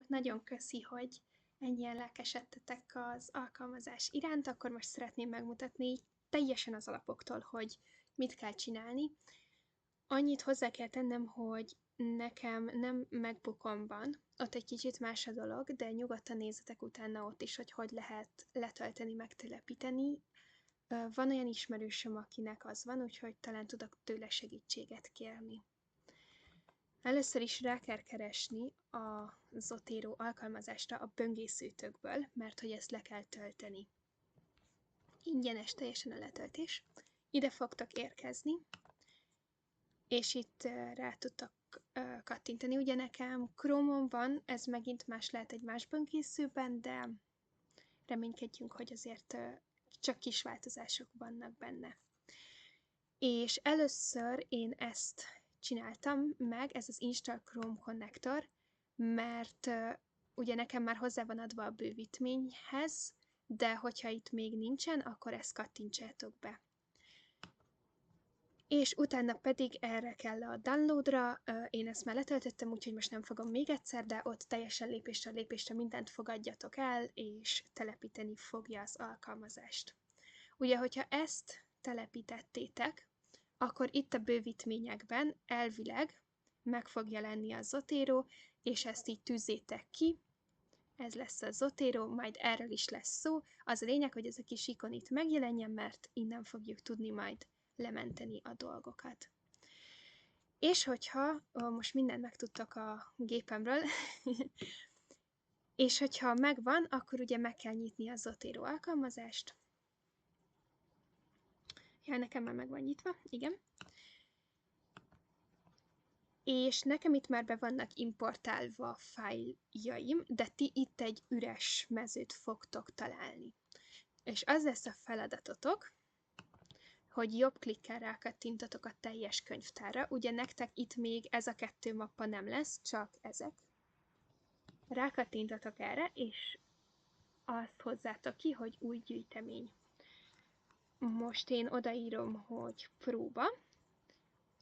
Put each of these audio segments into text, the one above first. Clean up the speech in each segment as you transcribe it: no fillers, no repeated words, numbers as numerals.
nagyon köszi, hogy ennyien lelkesedtetek az alkalmazás iránt. Akkor most szeretném megmutatni teljesen az alapoktól, hogy mit kell csinálni. Annyit hozzá kell tennem, hogy nekem nem MacBookom van, ott egy kicsit más a dolog, de nyugodtan nézzetek utána ott is, hogy lehet letölteni, megtelepíteni. Van olyan ismerősöm, akinek az van, úgyhogy talán tudok tőle segítséget kérni. Először is rá kell keresni a Zotero alkalmazásra a böngészőtökből, mert hogy ezt le kell tölteni. Ingyenes teljesen a letöltés. Ide fogtok érkezni, és itt rá tudtok kattintani. Ugye nekem Chrome-on van, ez megint más lehet egy más böngészőben, de reménykedjünk, hogy azért csak kis változások vannak benne. És először én ezt csináltam meg, ez az Install Chrome konnektor, mert ugye nekem már hozzá van adva a bővítményhez, de hogyha itt még nincsen, akkor ezt kattintsátok be. És utána pedig erre kell a downloadra, én ezt már letöltöttem, úgyhogy most nem fogom még egyszer, de ott teljesen lépésről lépésre mindent fogadjatok el, és telepíteni fogja az alkalmazást. Ugye, hogyha ezt telepítettétek, akkor itt a bővítményekben elvileg meg fog jelenni a Zotero, és ezt így tűzzétek ki, ez lesz a Zotero, majd erről is lesz szó. Az a lényeg, hogy ez a kis ikon itt megjelenjen, mert innen fogjuk tudni majd lementeni a dolgokat. És hogyha, most mindent megtudtok a gépemről, és hogyha megvan, akkor ugye meg kell nyitni a Zotero alkalmazást. Ja, nekem már meg van nyitva, igen. És nekem itt már be vannak importálva fájljaim, de ti itt egy üres mezőt fogtok találni. És az lesz a feladatotok, hogy jobb klikkel rákattintatok a teljes könyvtárra. Ugye nektek itt még ez a 2 mappa nem lesz, csak ezek. Rákattintatok erre, és azt hozzátok ki, hogy új gyűjtemény. Most én odaírom, hogy próba,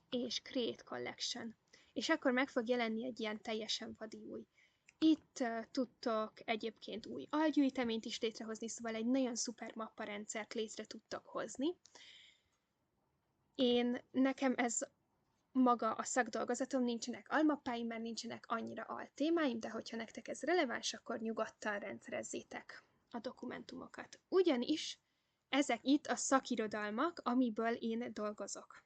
és Create Collection. És akkor meg fog jelenni egy ilyen teljesen vadi új. Itt tudtok egyébként új algyűjteményt is létrehozni, szóval egy nagyon szuper mapparendszert létre tudtok hozni. Nekem ez maga a szakdolgozatom, nincsenek almappáim, mert nincsenek annyira altémáim, de hogyha nektek ez releváns, akkor nyugodtan rendszerezzétek a dokumentumokat. Ugyanis ezek itt a szakirodalmak, amiből én dolgozok.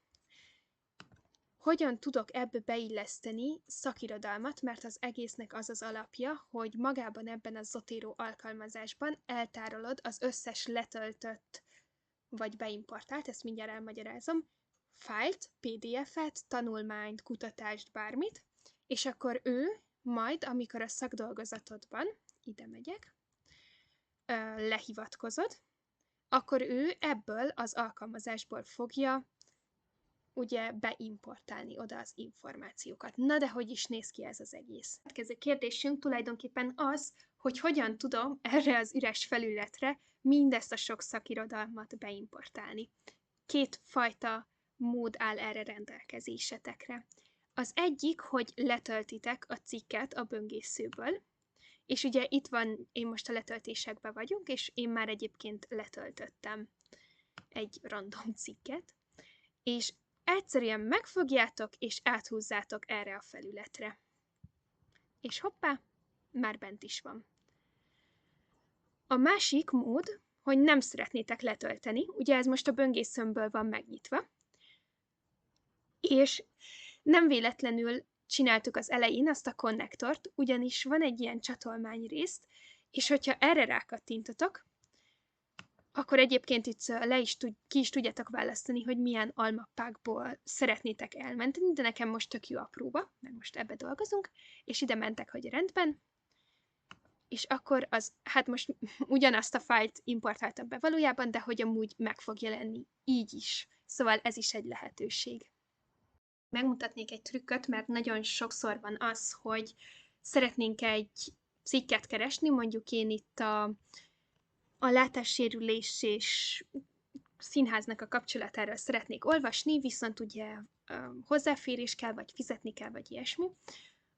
Hogyan tudok ebbe beilleszteni szakirodalmat, mert az egésznek az az alapja, hogy magában ebben a Zotero alkalmazásban eltárolod az összes letöltött vagy beimportált, ezt mindjárt elmagyarázom, fájlt, PDF-et, tanulmányt, kutatást, bármit, és akkor ő majd, amikor a szakdolgozatodban, ide megyek, lehivatkozod, akkor ő ebből az alkalmazásból fogja ugye beimportálni oda az információkat. Na de hogy is néz ki ez az egész? A következő kérdésünk tulajdonképpen az, hogy hogyan tudom erre az üres felületre mindezt a sok szakirodalmat beimportálni. 2 fajta mód áll erre rendelkezésetekre. Az egyik, hogy letöltitek a cikket a böngészőből, és ugye itt van, én most a letöltésekben vagyunk, és én már egyébként letöltöttem egy random cikket, és egyszerűen megfogjátok, és áthúzzátok erre a felületre. És hoppá, már bent is van. A másik mód, hogy nem szeretnétek letölteni, ugye ez most a böngészőmből van megnyitva, és nem véletlenül csináltuk az elején azt a konnektort, ugyanis van egy ilyen csatolmány részt, és hogyha erre rákattintotok, akkor egyébként itt ki is tudjátok választani, hogy milyen almappákból szeretnétek elmenteni, de nekem most tök jó a próba, mert most ebbe dolgozunk, és ide mentek, hogy rendben, és akkor hát most ugyanazt a fájlt importáltam be valójában, de hogy amúgy meg fog jelenni így is. Szóval ez is egy lehetőség. Megmutatnék egy trükköt, mert nagyon sokszor van az, hogy szeretnénk egy cikket keresni, mondjuk én itt a látássérülés és színháznak a kapcsolatáról szeretnék olvasni, viszont ugye hozzáférés kell, vagy fizetni kell, vagy ilyesmi,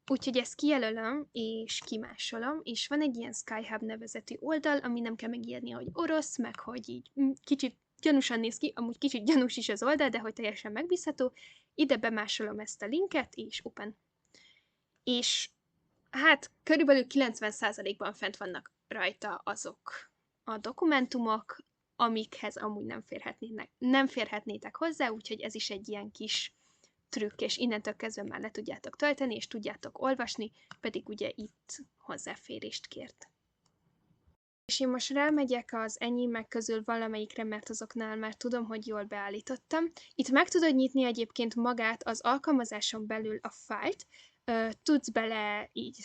Úgyhogy ezt kijelölöm, és kimásolom, és van egy ilyen SkyHub nevezetű oldal, ami nem kell megijedni, hogy orosz, meg hogy így kicsit gyanúsan néz ki, amúgy kicsit gyanús is az oldal, de hogy teljesen megbízható. Ide bemásolom ezt a linket, és open. És hát körülbelül 90%-ban fent vannak rajta azok a dokumentumok, amikhez amúgy nem férhetnétek hozzá, úgyhogy ez is egy ilyen kis trükk, és innentől kezdve már le tudjátok tölteni, és tudjátok olvasni, pedig ugye itt hozzáférést kért. És én most rámegyek az enyémek közül valamelyikre, mert azoknál már tudom, hogy jól beállítottam. Itt meg tudod nyitni egyébként magát az alkalmazáson belül a fájlt, tudsz bele így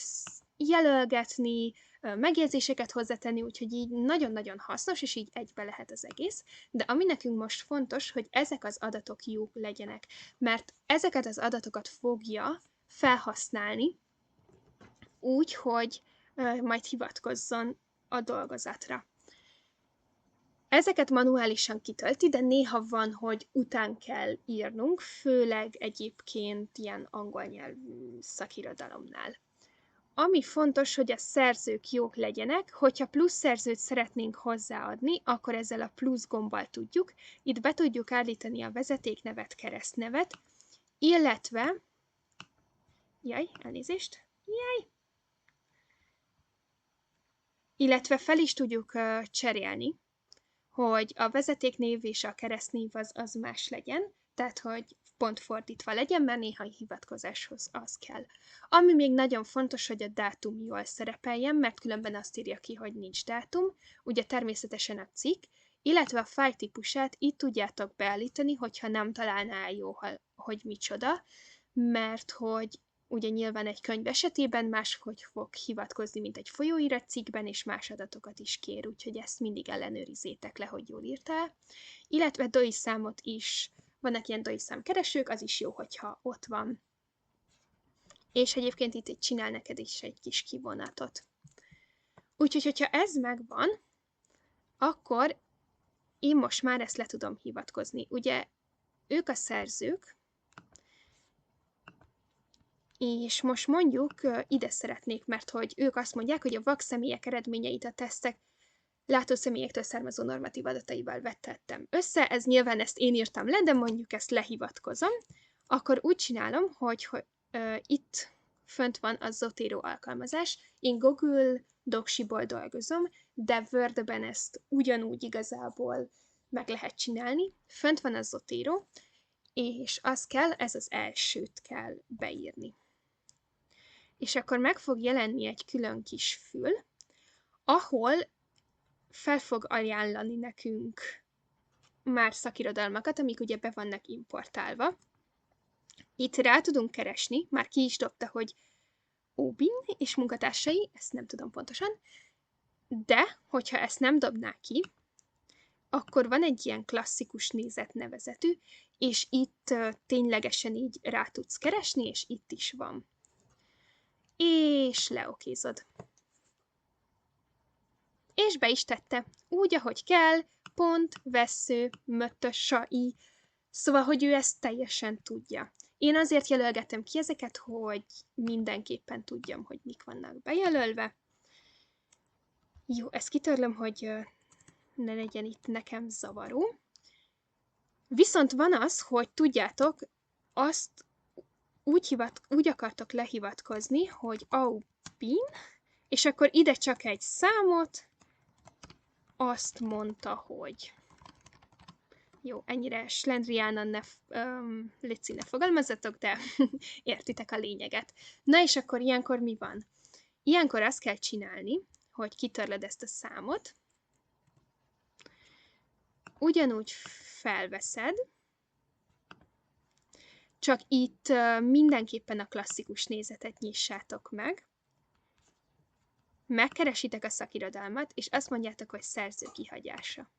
jelölgetni, megjegyzéseket hozzátenni, úgyhogy így nagyon-nagyon hasznos, és így egybe lehet az egész. De ami nekünk most fontos, hogy ezek az adatok jók legyenek, mert ezeket az adatokat fogja felhasználni úgy, hogy majd hivatkozzon a dolgozatra. Ezeket manuálisan kitölti, de néha van, hogy után kell írnunk, főleg egyébként ilyen angol nyelvű szakirodalomnál. Ami fontos, hogy a szerzők jók legyenek, hogyha plusz szerzőt szeretnénk hozzáadni, akkor ezzel a plusz gombbal tudjuk. Itt be tudjuk állítani a vezetéknevet, keresztnevet, illetve... elnézést! Illetve fel is tudjuk cserélni, hogy a vezetéknév és a keresztnév az más legyen, tehát hogy pont fordítva legyen, mert néha hivatkozáshoz az kell. Ami még nagyon fontos, hogy a dátum jól szerepeljen, mert különben azt írja ki, hogy nincs dátum, ugye természetesen a cikk, illetve a fájl típusát itt tudjátok beállítani, hogyha nem találná jó, hogy micsoda, mert hogy ugye nyilván egy könyv esetében máshogy fog hivatkozni, mint egy folyóirat cikkben, és más adatokat is kér, úgyhogy ezt mindig ellenőrizzétek le, hogy jól írtál. Illetve DOI számot is, vannak ilyen DOI számkeresők, az is jó, hogyha ott van. És egyébként itt csinál neked is egy kis kivonatot. Úgyhogy, hogyha ez megvan, akkor én most már ezt le tudom hivatkozni. Ugye ők a szerzők, és most mondjuk ide szeretnék, mert hogy ők azt mondják, hogy a vak személyek eredményeit a tesztek látó személyektől származó normatív adataival vettettem össze, ez nyilván ezt én írtam le, de mondjuk ezt lehivatkozom, akkor úgy csinálom, hogy itt fönt van a Zotero alkalmazás, én Google Docsiból dolgozom, de Wordben ezt ugyanúgy igazából meg lehet csinálni. Fönt van a Zotero, és az kell, ez az elsőt kell beírni. És akkor meg fog jelenni egy külön kis fül, ahol fel fog ajánlani nekünk már szakirodalmakat, amik ugye be vannak importálva. Itt rá tudunk keresni, már ki is dobta, hogy Óbin és munkatársai, ezt nem tudom pontosan, de hogyha ezt nem dobná ki, akkor van egy ilyen klasszikus nézet nevezetű, és itt ténylegesen így rá tudsz keresni, és itt is van. És leokézod. És be is tette. Úgy, ahogy kell, pont, vessző, möttös, sai. Szóval, hogy ő ezt teljesen tudja. Én azért jelölgetem ki ezeket, hogy mindenképpen tudjam, hogy mik vannak bejelölve. Jó, ezt kitörlöm, hogy ne legyen itt nekem zavaró. Viszont van az, hogy tudjátok, azt úgy akartok lehivatkozni, hogy Aubin, és akkor ide csak egy számot, azt mondta, hogy jó, ennyire slendriánan létszik, ne fogalmazzatok, de értitek a lényeget. Na és akkor ilyenkor mi van? Ilyenkor azt kell csinálni, hogy kitörled ezt a számot, ugyanúgy felveszed, csak itt mindenképpen a klasszikus nézetet nyissátok meg, megkeresitek a szakirodalmat, és azt mondjátok, hogy szerző kihagyása.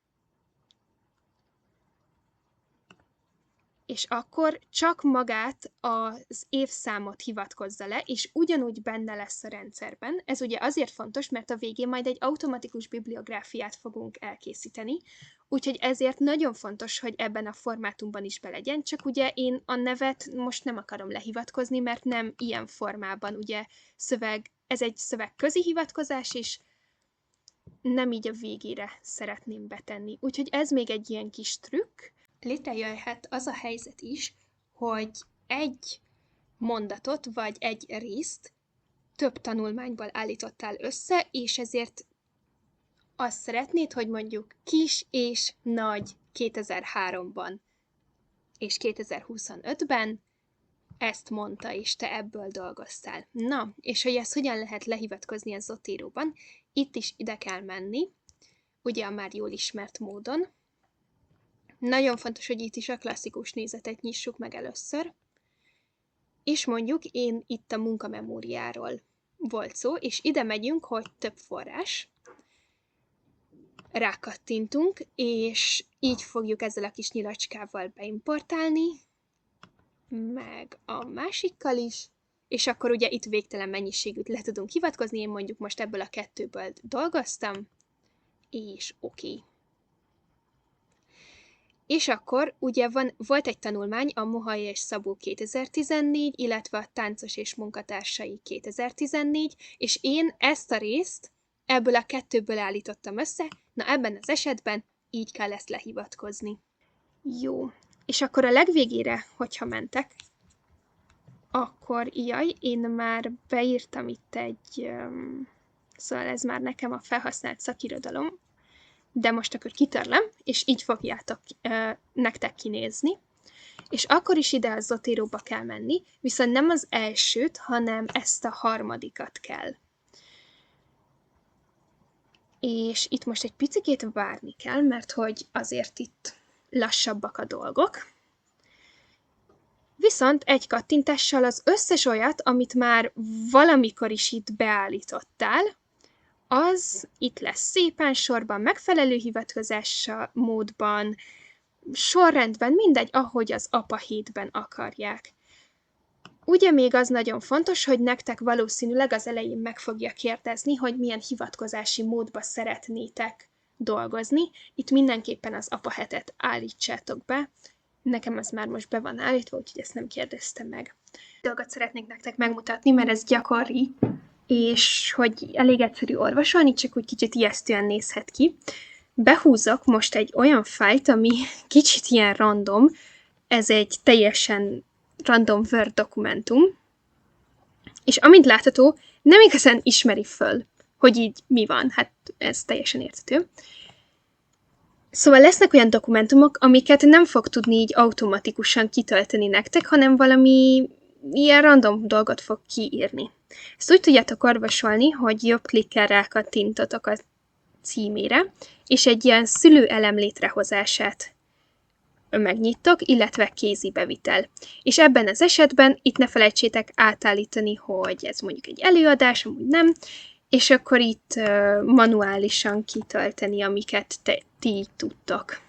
és akkor csak magát az évszámot hivatkozza le, és ugyanúgy benne lesz a rendszerben. Ez ugye azért fontos, mert a végén majd egy automatikus bibliográfiát fogunk elkészíteni, úgyhogy ezért nagyon fontos, hogy ebben a formátumban is be legyen, csak ugye én a nevet most nem akarom lehivatkozni, mert nem ilyen formában, ugye ez egy szövegközi hivatkozás, és nem így a végére szeretném betenni. Úgyhogy ez még egy ilyen kis trükk. Létrejöhet az a helyzet is, hogy egy mondatot vagy egy részt több tanulmányból állítottál össze, és ezért azt szeretnéd, hogy mondjuk kis és nagy 2003-ban és 2025-ben ezt mondta, és te ebből dolgoztál. Na, és hogy ezt hogyan lehet lehivatkozni a Zoteroban, itt is ide kell menni, ugye a már jól ismert módon. Nagyon fontos, hogy itt is a klasszikus nézetet nyissuk meg először, és mondjuk én itt a munkamemóriáról volt szó, és ide megyünk, hogy több forrás, rákattintunk, és így fogjuk ezzel a kis nyilacskával beimportálni, meg a másikkal is, és akkor ugye itt végtelen mennyiségűt le tudunk hivatkozni, én mondjuk most ebből a kettőből dolgoztam, és oké. És akkor ugye volt egy tanulmány, a Mohay és Szabó 2014, illetve a Táncos és munkatársai 2014, és én ezt a részt ebből a kettőből állítottam össze, na ebben az esetben így kell ezt lehivatkozni. Jó, és akkor a legvégére, hogyha mentek, akkor én már beírtam itt szóval ez már nekem a felhasznált szakirodalom, de most akkor kitörlem, és így fogjátok nektek kinézni. És akkor is ide a Zoteroba kell menni, viszont nem az elsőt, hanem ezt a harmadikat kell. És itt most egy picikét várni kell, mert hogy azért itt lassabbak a dolgok. Viszont egy kattintással az összes olyat, amit már valamikor is itt beállítottál, az itt lesz szépen sorban, megfelelő hivatkozása módban, sorrendben, mindegy, ahogy az APA 7-ben akarják. Ugye még az nagyon fontos, hogy nektek valószínűleg az elején meg fogja kérdezni, hogy milyen hivatkozási módba szeretnétek dolgozni. Itt mindenképpen az APA 7-et állítsátok be. Nekem az már most be van állítva, úgyhogy ezt nem kérdeztem meg. Dolgot szeretnék nektek megmutatni, mert ez gyakori, és hogy elég egyszerű olvasolni, csak úgy kicsit ijesztően nézhet ki. Behúzok most egy olyan fájlt, ami kicsit ilyen random, ez egy teljesen random Word dokumentum, és amint látható, nem igazán ismeri föl, hogy így mi van, hát ez teljesen érthető. Szóval lesznek olyan dokumentumok, amiket nem fog tudni így automatikusan kitölteni nektek, hanem valami ilyen random dolgot fog kiírni. Ezt úgy tudjátok orvosolni, hogy jobb klikkel rákattintotok a címére, és egy ilyen szülőelem létrehozását megnyittok, illetve kézi bevitel. És ebben az esetben itt ne felejtsétek átállítani, hogy ez mondjuk egy előadás, amúgy nem, és akkor itt manuálisan kitölteni, amiket ti így tudtok.